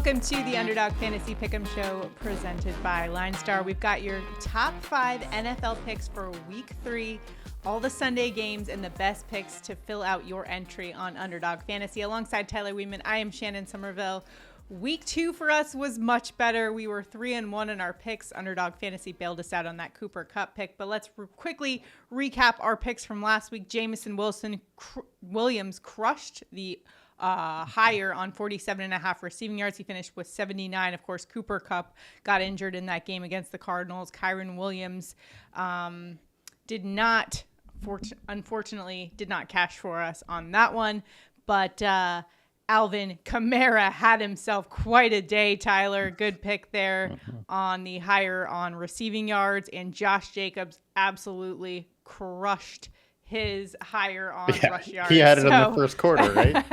Welcome to the Underdog Fantasy Pick'em Show presented by LineStar. We've got your top 5 NFL picks for week 3, all the Sunday games, and the best picks to fill out your entry on Underdog Fantasy. Alongside Tyler Wiemann, I am Shannon Sommerville. Week 2 for us was much better. We were 3-1 in our picks. Underdog Fantasy bailed us out on that Cooper Kupp pick, but let's quickly recap our picks from last week. Jamison Williams crushed the higher on 47.5 receiving yards. He finished with 79. Of course, Cooper Kupp got injured in that game against the Cardinals. Kyren Williams unfortunately did not cash for us on that one, but Alvin Kamara had himself quite a day, Tyler. Good pick there on the higher on receiving yards, and Josh Jacobs absolutely crushed his higher on rush yards. He had it in the first quarter, right?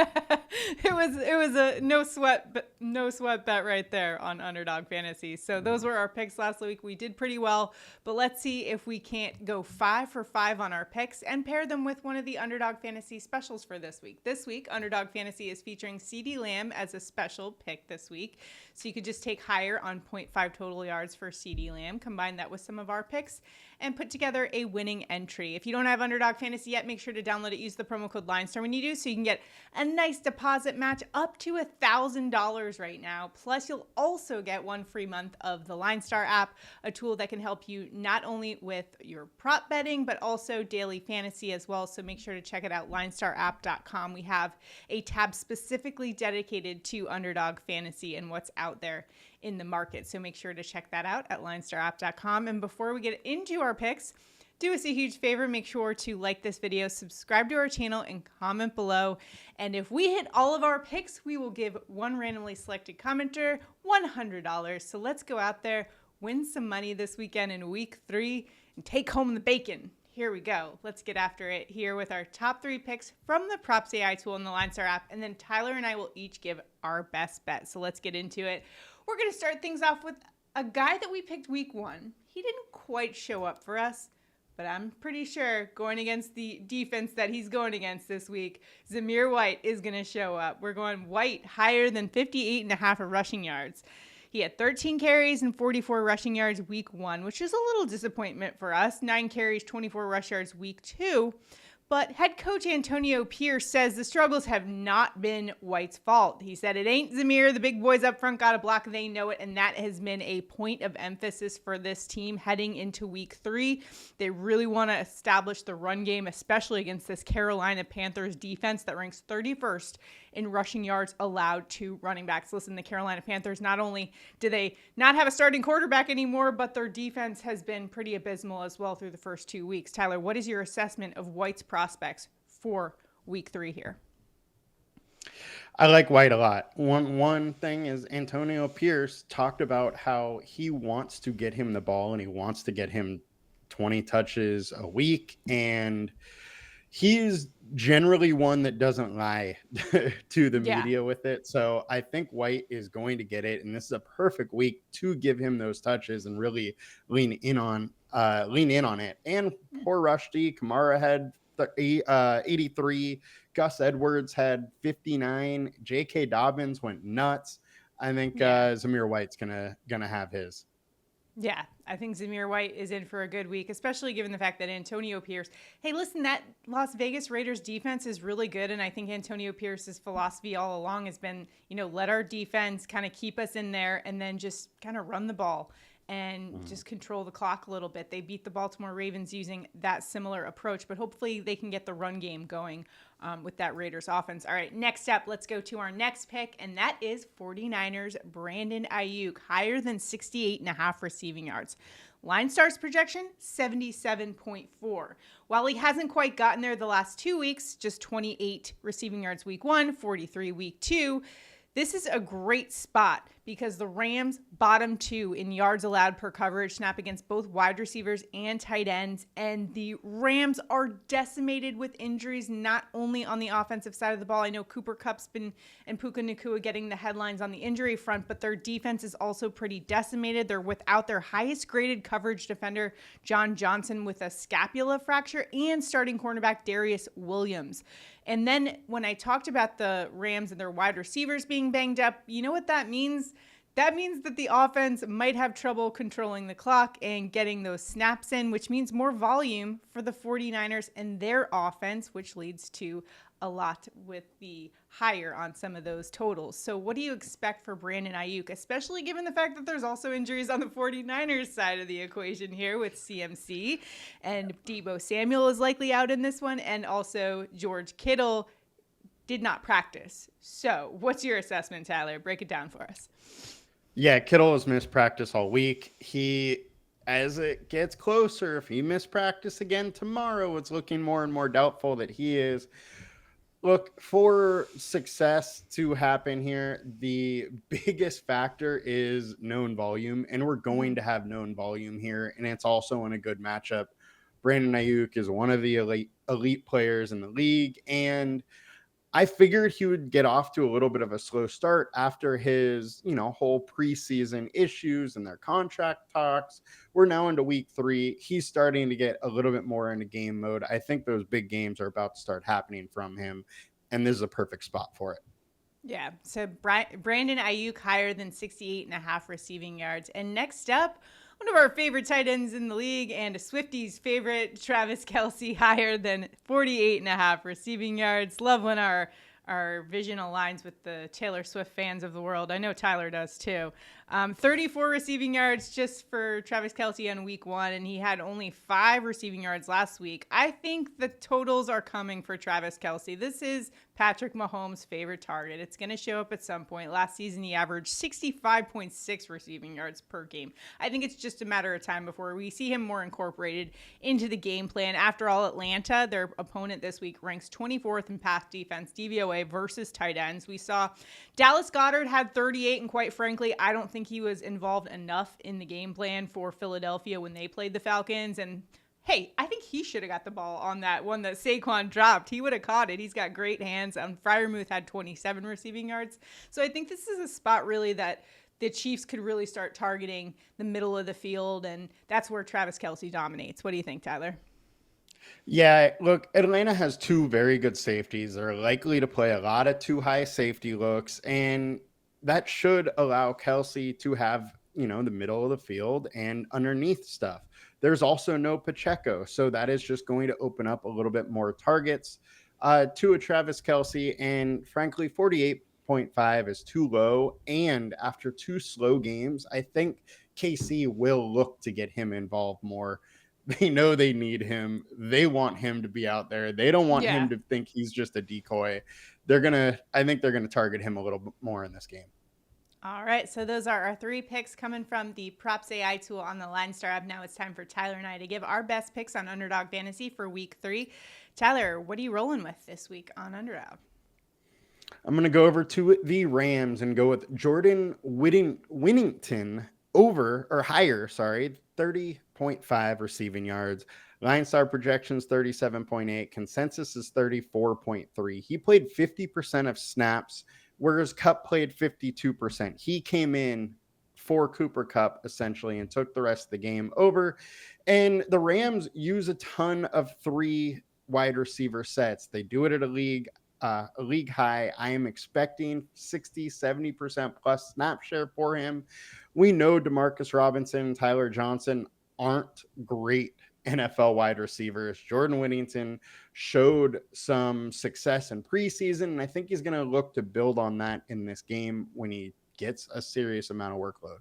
It was a no sweat bet right there on Underdog Fantasy. So those were our picks last week. We did pretty well, but let's see if we can't go 5 for 5 on our picks and pair them with one of the Underdog Fantasy specials for this week. This week, Underdog Fantasy is featuring CeeDee Lamb as a special pick this week. So you could just take higher on 0.5 total yards for CeeDee Lamb, combine that with some of our picks, and put together a winning entry. If you don't have Underdog Fantasy yet, make sure to download it. Use the promo code LineStar when you do, so you can get a nice deposit match up to $1,000 right now. Plus, you'll also get 1 free month of the LineStar app, a tool that can help you not only with your prop betting, but also daily fantasy as well. So make sure to check it out, LineStarApp.com. We have a tab specifically dedicated to Underdog Fantasy and what's out there in the market. So make sure to check that out at LineStarApp.com. And before we get into our picks, do us a huge favor, make sure to like this video, subscribe to our channel, and comment below. And if we hit all of our picks, we will give one randomly selected commenter $100. So let's go out there, win some money this weekend in week 3, and take home the bacon. Here we go. Let's get after it here with our top 3 picks from the PropsAI tool in the LineStar app. And then Tyler and I will each give our best bet. So let's get into it. We're going to start things off with a guy that we picked week 1. He didn't quite show up for us, but I'm pretty sure going against the defense that he's going against this week, Zamir White is going to show up. We're going White higher than 58.5 of rushing yards. He had 13 carries and 44 rushing yards week 1, which is a little disappointment for us. 9 carries, 24 rush yards week 2. But head coach Antonio Pierce says the struggles have not been White's fault. He said, "It ain't Zamir. The big boys up front got a block. They know it." And that has been a point of emphasis for this team heading into week 3. They really want to establish the run game, especially against this Carolina Panthers defense that ranks 31st in rushing yards allowed to running backs. Listen, the Carolina Panthers, not only do they not have a starting quarterback anymore, but their defense has been pretty abysmal as well through the first 2 weeks. Tyler, what is your assessment of White's prospects for week 3 here? I like White a lot. One thing is Antonio Pierce talked about how he wants to get him the ball and he wants to get him 20 touches a week, and he's generally one that doesn't lie to the media with it. So I think White is going to get it, and this is a perfect week to give him those touches and really lean in on it. And poor Rushdie, Kamara had 83, Gus Edwards had 59, J.K. Dobbins went nuts. I think Zamir White's gonna have his. Yeah, I think Zamir White is in for a good week, especially given the fact that Antonio Pierce, hey, listen, that Las Vegas Raiders defense is really good. And I think Antonio Pierce's philosophy all along has been, let our defense kind of keep us in there and then just kind of run the ball and just control the clock a little bit. They beat the Baltimore Ravens using that similar approach, but hopefully they can get the run game going with that Raiders offense. All right, next up, let's go to our next pick, and that is 49ers Brandon Aiyuk, higher than 68.5 receiving yards. LineStar's projection, 77.4. While he hasn't quite gotten there the last 2 weeks, just 28 receiving yards week 1, 43 week 2, this is a great spot because the Rams bottom 2 in yards allowed per coverage snap against both wide receivers and tight ends. And the Rams are decimated with injuries, not only on the offensive side of the ball. I know Cooper Kupp's been and Puka Nacua getting the headlines on the injury front, but their defense is also pretty decimated. They're without their highest graded coverage defender, John Johnson, with a scapula fracture, and starting cornerback Darius Williams. And then when I talked about the Rams and their wide receivers being banged up, you know what that means? That means that the offense might have trouble controlling the clock and getting those snaps in, which means more volume for the 49ers and their offense, which leads to a lot with the higher on some of those totals. So what do you expect for Brandon Aiyuk, especially given the fact that there's also injuries on the 49ers side of the equation here with CMC, and Deebo Samuel is likely out in this one, and also George Kittle did not practice. So what's your assessment, Tyler? Break it down for us. Yeah, Kittle has missed practice all week. As it gets closer, if he missed practice again tomorrow, it's looking more and more doubtful that he is. Look, for success to happen here, the biggest factor is known volume, and we're going to have known volume here, and it's also in a good matchup. Brandon Aiyuk is one of the elite players in the league, and I figured he would get off to a little bit of a slow start after his, whole preseason issues and their contract talks. We're now into week 3. He's starting to get a little bit more into game mode. I think those big games are about to start happening from him, and this is a perfect spot for it. Yeah. So Brandon Aiyuk higher than 68.5 receiving yards. And next up, one of our favorite tight ends in the league and a Swifties favorite, Travis Kelce, higher than 48.5 receiving yards. Love when our vision aligns with the Taylor Swift fans of the world. I know Tyler does too. 34 receiving yards just for Travis Kelce on week 1, and he had only 5 receiving yards last week. I think the totals are coming for Travis Kelce. This is Patrick Mahomes' favorite target. It's going to show up at some point. Last season, he averaged 65.6 receiving yards per game. I think it's just a matter of time before we see him more incorporated into the game plan. After all, Atlanta, their opponent this week, ranks 24th in pass defense, DVOA, versus tight ends. We saw Dallas Goedert had 38, and quite frankly, I don't think he was involved enough in the game plan for Philadelphia when they played the Falcons. And hey, I think he should have got the ball on that one that Saquon dropped. He would have caught it. He's got great hands. Freiermuth had 27 receiving yards. So I think this is a spot really that the Chiefs could really start targeting the middle of the field, and that's where Travis Kelce dominates. What do you think, Tyler? Yeah, look, Atlanta has 2 very good safeties. They're likely to play a lot of 2 high safety looks, and that should allow Kelce to have, the middle of the field and underneath stuff. There's also no Pacheco, so that is just going to open up a little bit more targets to a Travis Kelce, and frankly, 48.5 is too low, and after 2 slow games, I think KC will look to get him involved more. They know they need him. They want him to be out there. They don't want him to think he's just a decoy. I think they're going to target him a little bit more in this game. All right, so those are our 3 picks coming from the PropsAI tool on the LineStar app. Now it's time for Tyler and I to give our best picks on Underdog Fantasy for week 3. Tyler, what are you rolling with this week on Underdog? I'm going to go over to the Rams and go with Jordan Whittington over or higher, 30.5 receiving yards. LineStar projections 37.8. Consensus is 34.3. He played 50% of snaps, whereas Kupp played 52%. He came in for Cooper Kupp essentially and took the rest of the game over. And the Rams use a ton of 3 wide receiver sets. They do it at a league high. I am expecting 60-70% plus snap share for him. We know Demarcus Robinson and Tyler Johnson aren't great NFL wide receivers. Jordan Whittington showed some success in preseason, and I think he's going to look to build on that in this game when he gets a serious amount of workload.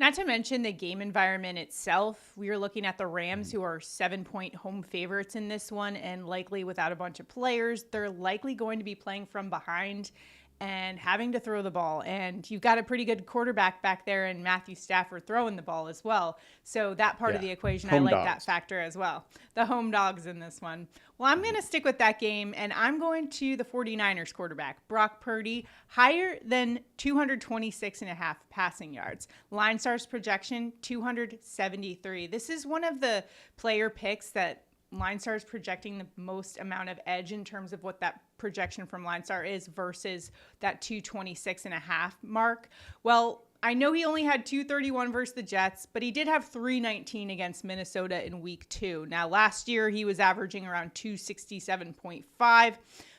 Not to mention the game environment itself. We are looking at the Rams, who are 7-point home favorites in this one, and likely without a bunch of players. They're likely going to be playing from behind and having to throw the ball. And you've got a pretty good quarterback back there in Matthew Stafford throwing the ball as well. So that part of the equation, I like that factor as well. The home dogs in this one. Well, I'm going to stick with that game, and I'm going to the 49ers quarterback, Brock Purdy, higher than 226.5 passing yards. LineStar's projection, 273. This is one of the player picks that LineStar is projecting the most amount of edge in terms of what that projection from LineStar is versus that 226.5 mark. Well, I know he only had 231 versus the Jets, but he did have 319 against Minnesota in week 2. Now, last year he was averaging around 267.5.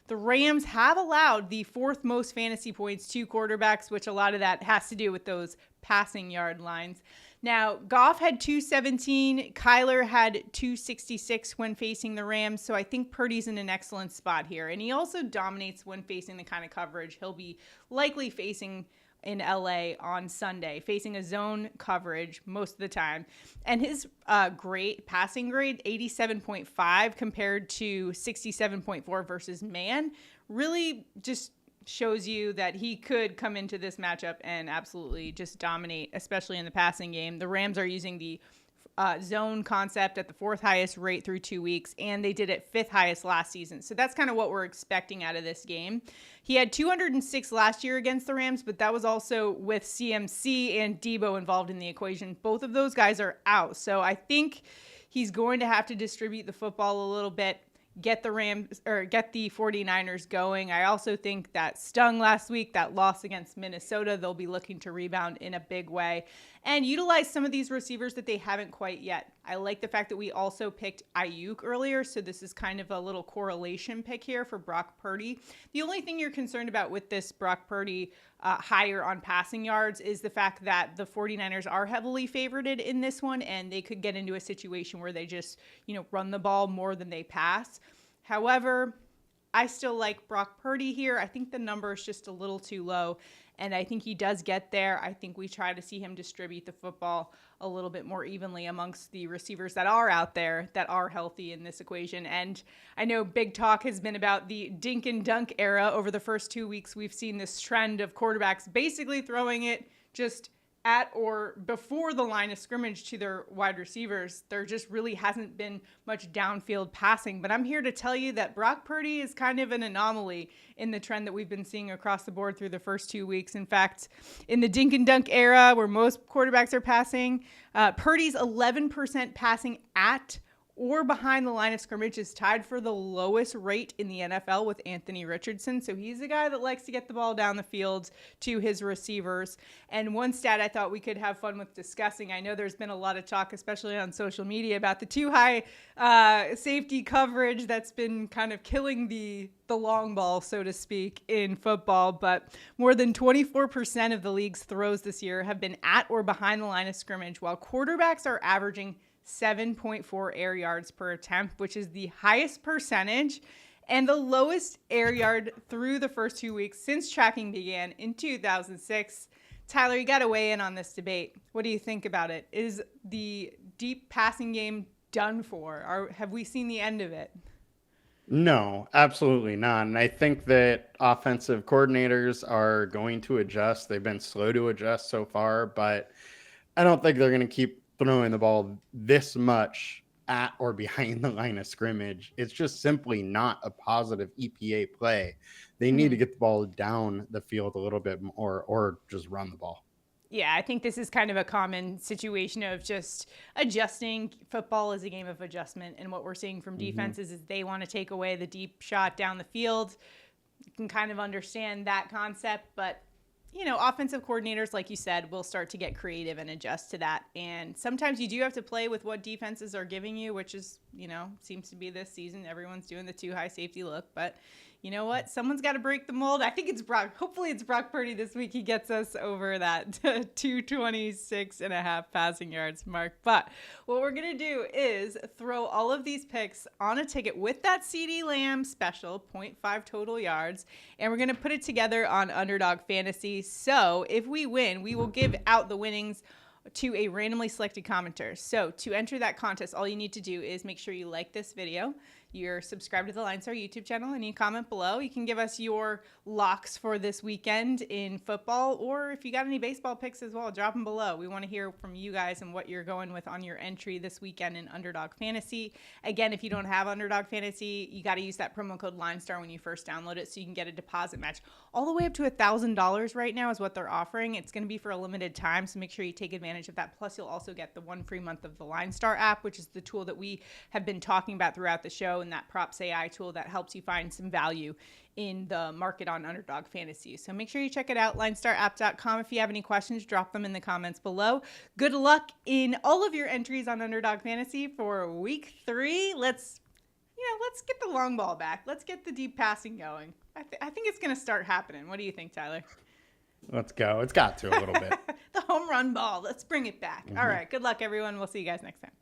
The Rams have allowed the 4th most fantasy points to quarterbacks, which a lot of that has to do with those passing yard lines. Now, Goff had 217. Kyler had 266 when facing the Rams. So I think Purdy's in an excellent spot here. And he also dominates when facing the kind of coverage he'll be likely facing in LA on Sunday, facing a zone coverage most of the time. And his passing grade, 87.5 compared to 67.4 versus man, really just shows you that he could come into this matchup and absolutely just dominate, especially in the passing game. The Rams are using the zone concept at the 4th highest rate through 2 weeks, and they did it 5th highest last season. So that's kind of what we're expecting out of this game. He had 206 last year against the Rams, but that was also with CMC and Debo involved in the equation. Both of those guys are out. So I think he's going to have to distribute the football a little bit, get the 49ers going. I also think that stung last week, that loss against Minnesota, they'll be looking to rebound in a big way and utilize some of these receivers that they haven't quite yet. I like the fact that we also picked Aiyuk earlier, so this is kind of a little correlation pick here for Brock Purdy. The only thing you're concerned about with this Brock Purdy higher on passing yards is the fact that the 49ers are heavily favorited in this one, and they could get into a situation where they just, run the ball more than they pass. However, I still like Brock Purdy here. I think the number is just a little too low, and I think he does get there. I think we try to see him distribute the football a little bit more evenly amongst the receivers that are out there that are healthy in this equation. And I know big talk has been about the dink and dunk era. Over the first 2 weeks, we've seen this trend of quarterbacks basically throwing it just at or before the line of scrimmage to their wide receivers. There just really hasn't been much downfield passing. But I'm here to tell you that Brock Purdy is kind of an anomaly in the trend that we've been seeing across the board through the first 2 weeks. In fact, in the dink and dunk era where most quarterbacks are passing, Purdy's 11% passing at or behind the line of scrimmage is tied for the lowest rate in the NFL with Anthony Richardson. So he's a guy that likes to get the ball down the field to his receivers. And one stat I thought we could have fun with discussing, I know there's been a lot of talk, especially on social media, about the too high safety coverage that's been kind of killing the long ball, so to speak, in football. But more than 24% of the league's throws this year have been at or behind the line of scrimmage, while quarterbacks are averaging 7.4 air yards per attempt, which is the highest percentage and the lowest air yard through the first 2 weeks since tracking began in 2006. Tyler, you got to weigh in on this debate. What do you think about it? Is the deep passing game done for? Have we seen the end of it? No, absolutely not. And I think that offensive coordinators are going to adjust. They've been slow to adjust so far, but I don't think they're going to keep throwing the ball this much at or behind the line of scrimmage. It's just simply not a positive EPA play. They need to get the ball down the field a little bit more or just run the ball. Yeah, I think this is kind of a common situation of just adjusting. Football is a game of adjustment, and what we're seeing from defenses is they want to take away the deep shot down the field. You can kind of understand that concept, but offensive coordinators, like you said, will start to get creative and adjust to that. And sometimes you do have to play with what defenses are giving you, which is, seems to be this season. Everyone's doing the too high safety look. But you know what? Someone's got to break the mold. I think it's Brock. Hopefully it's Brock Purdy this week. He gets us over that 226.5 passing yards mark. But what we're going to do is throw all of these picks on a ticket with that CeeDee Lamb special, 0.5 total yards. And we're going to put it together on Underdog Fantasy. So if we win, we will give out the winnings to a randomly selected commenter. So to enter that contest, all you need to do is make sure you like this video, you're subscribed to the LineStar YouTube channel, and you comment below. You can give us your locks for this weekend in football, or if you got any baseball picks as well, drop them below. We want to hear from you guys and what you're going with on your entry this weekend in Underdog Fantasy. Again, if you don't have Underdog Fantasy, you got to use that promo code LineStar when you first download it so you can get a deposit match. All the way up to $1,000 right now is what they're offering. It's going to be for a limited time, so make sure you take advantage of that. Plus, you'll also get the 1 free month of the LineStar app, which is the tool that we have been talking about throughout the show. and that PropsAI tool that helps you find some value in the market on Underdog Fantasy. So make sure you check it out, LineStarApp.com. If you have any questions, drop them in the comments below. Good luck in all of your entries on Underdog Fantasy for week 3. Let's get the long ball back. Let's get the deep passing going. I think it's going to start happening. What do you think, Tyler? Let's go. It's got to a little bit. The home run ball. Let's bring it back. All right. Good luck, everyone. We'll see you guys next time.